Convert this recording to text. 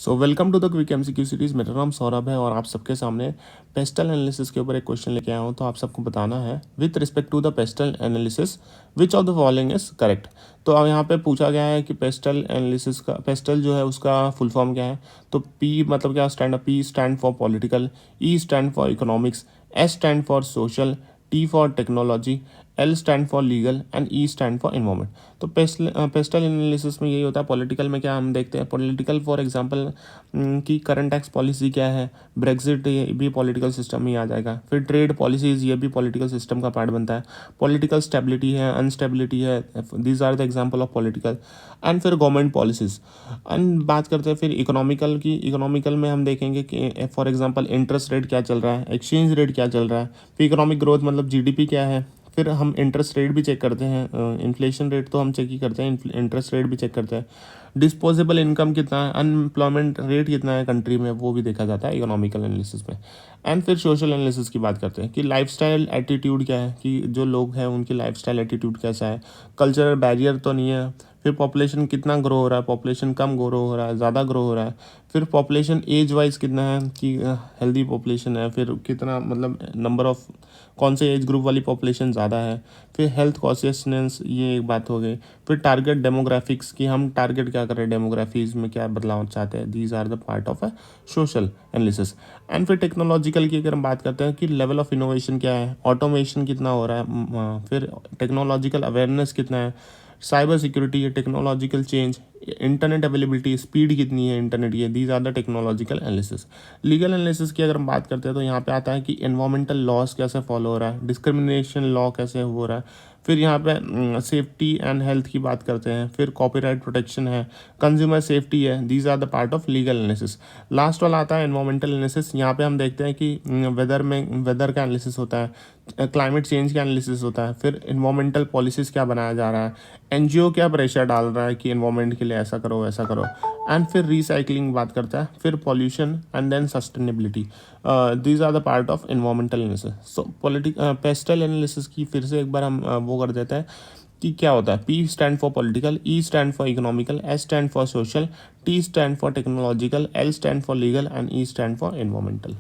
So welcome to the quick MCQ series. मेरा नाम सौरभ है और आप सबके सामने पेस्टल एनालिसिस के ऊपर एक क्वेश्चन लेके आया हूँ। तो आप सबको बताना है with respect to the PESTLE analysis which of the following is correct. तो अब यहाँ पे पूछा गया है कि पेस्टल एनालिसिस का पेस्टल जो है उसका फुल फॉर्म क्या है। तो पी मतलब क्या stand, P stand for political, E stand for economics, S stand for social, T for technology, L stand for legal and E stand for environment. तो पेस्टल एनालिसिस में यही होता है। पॉलिटिकल में क्या हम देखते हैं, पॉलिटिकल फॉर एग्जांपल कि करंट टैक्स पॉलिसी क्या है, ब्रेग्जिट ये भी पॉलिटिकल सिस्टम में आ जाएगा। फिर ट्रेड पॉलिसीज ये भी पॉलिटिकल सिस्टम का पार्ट बनता है। पॉलिटिकल स्टेबिलिटी है, अनस्टेबिलिटी है, these are the example of political. And फिर गवर्नमेंट पॉलिसीज। एंड बात करते हैं फिर इकोनॉमिकल की। इकोनॉमिकल में हम देखेंगे कि फॉर एग्जांपल इंटरेस्ट रेट क्या चल रहा है, एक्सचेंज रेट क्या चल रहा है, फिर इकोनॉमिक ग्रोथ मतलब जीडीपी क्या है। फिर हम इंटरेस्ट रेट भी चेक करते हैं, इन्फ्लेशन रेट तो हम चेक ही करते हैं, इंटरेस्ट रेट भी चेक करते हैं। डिस्पोजेबल इनकम कितना है, अनएम्प्लॉयमेंट रेट कितना है कंट्री में, वो भी देखा जाता है इकोनॉमिकल एनालिसिस में। एंड फिर सोशल एनालिसिस की बात करते हैं कि लाइफस्टाइल एटीट्यूड क्या है, कि जो लोग हैं उनकी लाइफस्टाइल एटीट्यूड कैसा है, कल्चरल बैरियर तो नहीं है। फिर पॉपुलेशन कितना ग्रो हो रहा है, पॉपुलेशन कम ग्रो हो रहा है, ज़्यादा ग्रो हो रहा है। फिर पॉपुलेशन एज वाइज कितना है, कि हेल्दी पॉपुलेशन है, फिर कितना मतलब नंबर ऑफ कौन से एज ग्रुप वाली पॉपुलेशन ज़्यादा है। फिर हेल्थ कॉन्शियसनेस, ये एक बात हो गई। फिर टारगेट डेमोग्राफिक्स, कि हम टारगेट क्या कर रहे हैं, डेमोग्राफीज में क्या बदलाव चाहते हैं। These are the part of a social analysis. And फिर टेक्नोलॉजिकल की अगर हम बात करते हैं कि लेवल ऑफ इनोवेशन क्या है, ऑटोमेशन कितना हो रहा है, फिर टेक्नोलॉजिकल अवेयरनेस कितना है, cyber security, technological change, internet availability, speed कितनी है इंटरनेट की। These are the technological analysis. Legal analysis की अगर हम बात करते हैं तो यहाँ पे आता है कि एनवायरमेंटल लॉज कैसे फॉलो हो रहा है, डिस्क्रिमिनेशन लॉ कैसे हो रहा है। फिर यहाँ पे सेफ्टी एंड हेल्थ की बात करते हैं। फिर कॉपीराइट प्रोटेक्शन है, कंज्यूमर सेफ्टी है। These are the part of legal analysis. Last वाला आता है एनवायरमेंटल एनालिसिस। यहाँ पे हम देखते हैं कि वेदर का एनालिसिस होता है, क्लाइमेट चेंज का एनालिसिस होता है। फिर इन्वायरमेंटल पॉलिसीज़ क्या बनाया जा रहा है, एनजीओ क्या प्रेशर डाल रहा है कि इन्वायरमेंट के लिए ऐसा करो वैसा करो। एंड फिर रिसाइकलिंग बात करता है, फिर pollution and then sustainability. These are the part of environmental analysis. So PESTLE analysis की फिर से एक बार हम वो कर देते हैं कि क्या होता है। P stand for political, E stand for economical, S stand for social, T stand for technological, L stand for legal and E stand for environmental.